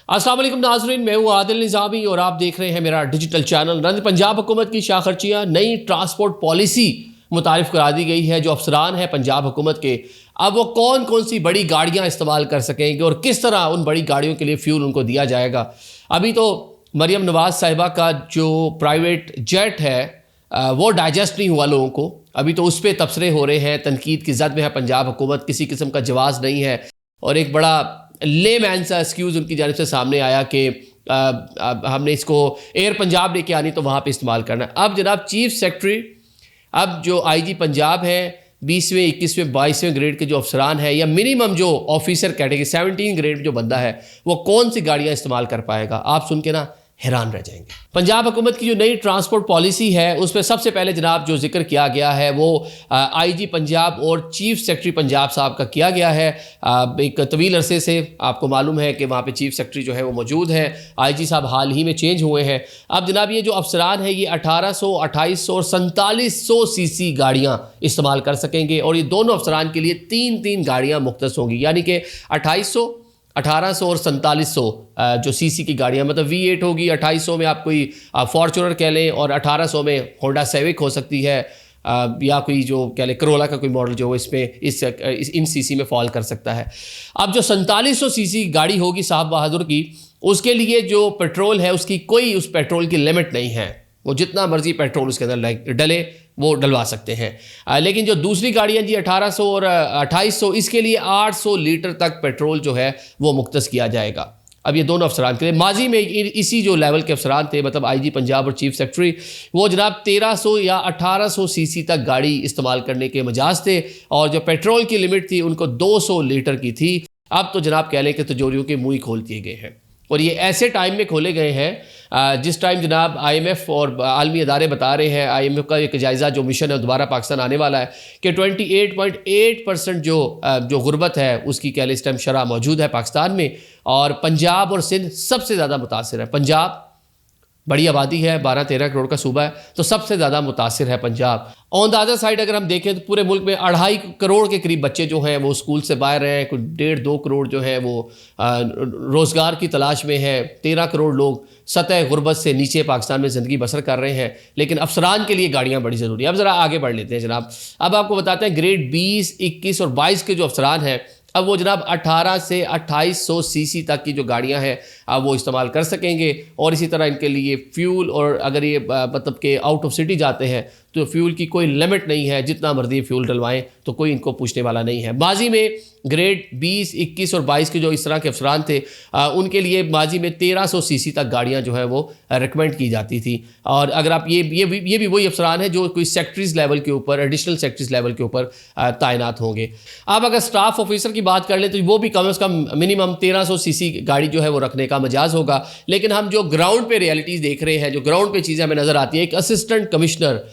अस्सलाम वालेकुम नाज़रीन, मैं हूँ आदिल निज़ामी और आप देख रहे हैं मेरा डिजिटल चैनल। रंज पंजाब हुकूमत की शाखर्चियाँ नई ट्रांसपोर्ट पॉलिसी मुतारिफ करा दी गई है। जो अफसरान हैं पंजाब हुकूमत के, अब वो कौन कौन सी बड़ी गाड़ियाँ इस्तेमाल कर सकेंगे और किस तरह उन बड़ी गाड़ियों के लिए फ्यूल उनको दिया जाएगा। अभी तो मरियम नवाज़ साहिबा का जो प्राइवेट जेट है वो डाइजेस्ट नहीं हुआ लोगों को। अभी तो उस पर तबसरे हो रहे हैं, तनकीद की जद में है पंजाब हुकूमत, किसी किस्म का जवाज़ नहीं है। और एक बड़ा लेमैन सा एक्सक्यूज़ उनकी जानिब से सामने आया कि हमने इसको एयर पंजाब लेके आनी तो वहाँ पे इस्तेमाल करना। अब जनाब चीफ सेक्रेटरी, अब जो आईजी पंजाब है, 20वें 21वें 22वें ग्रेड के जो अफसरान हैं या मिनिमम जो ऑफिसर कैटेगरी 17 ग्रेड जो बंदा है, वो कौन सी गाड़ियाँ इस्तेमाल कर पाएगा। आप सुन के ना हैरान रह जाएंगे। पंजाब हुकूमत की जो नई ट्रांसपोर्ट पॉलिसी है उस पर सबसे पहले जनाब जो जिक्र किया गया है वो आईजी पंजाब और चीफ सेक्रेटरी पंजाब साहब का किया गया है। एक तवील अरसे से आपको मालूम है कि वहाँ पे चीफ सेक्रेटरी जो है वो मौजूद है। आईजी साहब हाल ही में चेंज हुए हैं। अब जनाब ये जो अफसरान है ये 1800, 2800 और 4700 सीसी गाड़ियाँ इस्तेमाल कर सकेंगे और ये दोनों अफसरान के लिए 3-3 गाड़ियाँ मुख्तस होंगी, यानी कि 2800, 1800 और 4700 जो सीसी की गाड़ियाँ, मतलब V8 होगी, 2800 में आप कोई फॉर्चूनर कह लें और 1800 में होंडा सेविक हो सकती है या कोई जो कह लें करोला का कोई मॉडल जो इसमें इन सीसी में फॉल कर सकता है। अब जो 4700 सीसी गाड़ी होगी साहब बहादुर की, उसके लिए जो पेट्रोल है उसकी कोई उस पेट्रोल की लिमिट नहीं है। वो जितना मर्जी पेट्रोल उसके अंदर डले वो डलवा सकते हैं। लेकिन जो दूसरी गाड़ियाँ जी 1800 और 2800, इसके लिए 800 लीटर तक पेट्रोल जो है वो मुख्तस किया जाएगा। अब ये दोनों अफसरान के लिए, माजी में इसी जो लेवल के अफसरान थे, मतलब आईजी पंजाब और चीफ सेक्रेटरी, वो जनाब 1300 या 1800 सीसी तक गाड़ी इस्तेमाल करने के मजाज थे और जो पेट्रोल की लिमिट थी उनको 200 लीटर की थी। अब तो जनाब कह लें कि तिजोरियों के मुँह ही खोल दिए गए हैं और ये ऐसे टाइम में खोले गए हैं जिस टाइम जनाब IMF और आलमी अदारे बता रहे हैं, IMF का एक जायज़ा जो मिशन है दोबारा पाकिस्तान आने वाला है कि 28.8% जो गुर्बत है उसकी कह लें इस टाइम शरह मौजूद है पाकिस्तान में। और पंजाब और सिंध सबसे ज़्यादा मुतासिर है। पंजाब बड़ी आबादी है, 12-13 करोड़ का सूबा है, तो सबसे ज़्यादा मुतासिर है Punjab. On the other side अगर हम देखें तो पूरे मुल्क में 2.5 करोड़ के करीब बच्चे जो हैं वो स्कूल से बाहर हैं, कुछ 1.5-2 करोड़ जो है वो रोज़गार की तलाश में है, 13 करोड़ लोग सतह गुर्बत से नीचे पाकिस्तान में ज़िंदगी बसर कर रहे हैं। लेकिन अफसरान के लिए गाड़ियाँ बड़ी ज़रूरी है। अब ज़रा आगे बढ़ लेते हैं जनाब। अब आपको बताते हैं ग्रेड 20, 21 और 22 के जो अफसरान हैं, अब वो जनाब 18 से 2800 सीसी तक की जो गाड़ियां हैं अब वो इस्तेमाल कर सकेंगे। और इसी तरह इनके लिए फ्यूल, और अगर ये मतलब कि आउट ऑफ सिटी जाते हैं तो फ्यूल की कोई लिमिट नहीं है, जितना मर्जी फ्यूल डलवाएं तो कोई इनको पूछने वाला नहीं है। माजी में ग्रेड 20, 21 और 22 के जो इस तरह के अफसरान थे उनके लिए माजी में 1300 सीसी तक गाड़ियां जो है वो रिकमेंड की जाती थी। और अगर आप ये भी वही अफसरान है जो कोई सेक्रेटरीज लेवल के ऊपर, एडिशनल सेक्रेटरीज लेवल के ऊपर तैनात होंगे। अब अगर स्टाफ ऑफिसर की बात कर लें तो वो भी कम से कम मिनिमम 1300 सीसी गाड़ी जो है वो रखने का मजाज होगा। लेकिन हम जो ग्राउंड पे रियलिटीज़ देख रहे हैं, जो ग्राउंड पे चीज़ें हमें नज़र आती है, एक असिस्टेंट कमिश्नर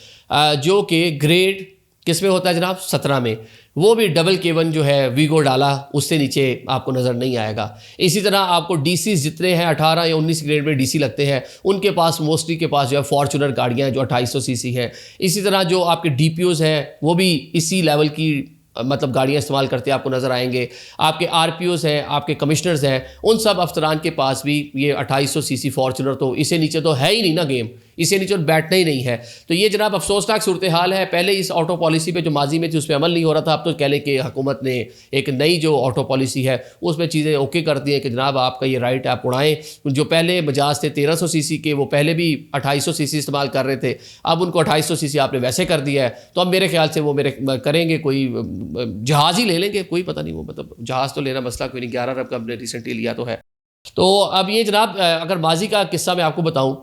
जो कि ग्रेड किस में होता है जनाब 17 में, वो भी डबल केवन जो है वीगो डाला, उससे नीचे आपको नज़र नहीं आएगा। इसी तरह आपको डीसी जितने हैं 18 या 19 ग्रेड में डीसी लगते हैं, उनके पास मोस्टली के पास जो है फॉर्चूनर गाड़ियाँ हैं जो 2800 सीसी हैं। इसी तरह जो आपके डीपीओज़ हैं वो भी इसी लेवल की मतलब गाड़ियाँ इस्तेमाल करते आपको नज़र आएंगे। आपके आरपीओज़ हैं, आपके कमिश्नर्स हैं, उन सब अफसरान के पास भी ये 2800 सीसी फॉर्चूनर, तो इसे नीचे तो है ही नहीं ना गेम, इसे नीचे बैठना ही नहीं है। तो ये जनाब अफसोसनाक सूरत हाल है। पहले इस ऑटो पॉलिसी पे जो माजी में थी उस पर अमल नहीं हो रहा था। अब तो कह लें कि हुकूमत ने एक नई जो ऑटो पॉलिसी है उसमें चीज़ें ओके कर दी हैं कि जनाब आपका ये राइट आप उड़ाएँ। जो पहले मजाज थे 1300 सीसी के, वो पहले भी 2800 सीसी इस्तेमाल कर रहे थे, अब उनको 2800 सीसी आपने वैसे कर दिया है। तो अब मेरे ख्याल से वो करेंगे, कोई जहाज़ ही ले लेंगे, कोई पता नहीं, वो मतलब जहाज़ तो लेना मसला कोई नहीं, 11 अरब का हमने रिसेंटली लिया तो है। तो अब ये जनाब अगर माजी का किस्सा मैं आपको बताऊं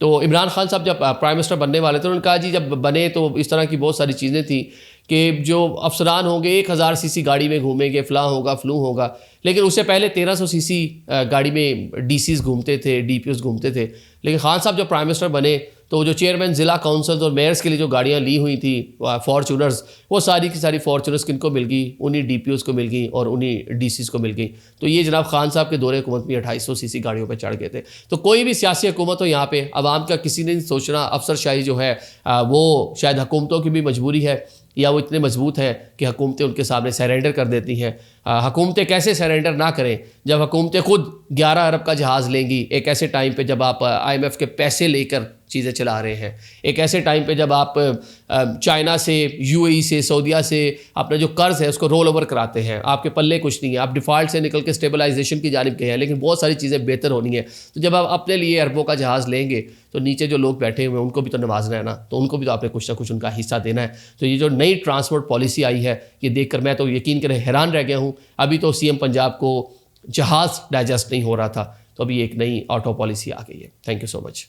तो इमरान खान साहब जब प्राइम मिनिस्टर बनने वाले थे, उन्होंने कहा जी जब बने तो इस तरह की बहुत सारी चीज़ें थी कि जो अफसरान होंगे 1000 सीसी गाड़ी में घूमेंगे, फ़लाँ होगा फ्लू होगा। लेकिन उससे पहले 1300 सीसी गाड़ी में डीसीज घूमते थे, डीपीओज़ घूमते थे। लेकिन खान साहब जब प्राइम मिनिस्टर बने तो जो चेयरमैन ज़िला काउंसिल्स और मेयर्स के लिए जो गाड़ियाँ ली हुई थी फॉर्चूनर्स, वो सारी की सारी फॉर्चूनर्स किनको मिल गई, उन्हीं डीपीओज़ को मिल गई और उन्हीं डीसीज़ को मिल गई। तो ये जनाब खान साहब के दौरे हुकूमत में 2800 सीसी गाड़ियों पर चढ़ गए थे। तो कोई भी सियासी हुकूमत हो, यहाँ पे आवाम का किसी ने नहीं सोचना। अफसरशाही जो है वो शायद हुकूमतों की भी मजबूरी है या वो इतने मजबूत हैं कि हुकूमतें उनके सामने सरेंडर कर देती हैं। हुकूमतें कैसे सरेंडर ना करें जब हुकूमतें खुद 11 अरब का जहाज़ लेंगी, एक ऐसे टाइम पे जब आप IMF के पैसे लेकर चीज़ें चला रहे हैं, एक ऐसे टाइम पे जब आप चाइना से, UAE से, सऊदीया से अपना जो कर्ज है उसको रोल ओवर कराते हैं, आपके पल्ले कुछ नहीं है, आप डिफ़ॉल्ट से निकल के स्टेबलाइजेशन की जानिब गए हैं, लेकिन बहुत सारी चीज़ें बेहतर होनी है। तो जब आप अपने लिए अरबों का जहाज़ लेंगे तो नीचे जो लोग बैठे हुए हैं उनको भी तो नवाजना है ना, तो उनको भी तो आपने कुछ ना कुछ उनका हिस्सा देना है। तो ये जो नई ट्रांसपोर्ट पॉलिसी आई है, ये देखकर मैं तो यकीन करें हैरान रह गया हूँ। अभी तो CM पंजाब को जहाज़ डाइजेस्ट नहीं हो रहा था, तो अभी एक नई ऑटो पॉलिसी आ गई है। Thank you so much.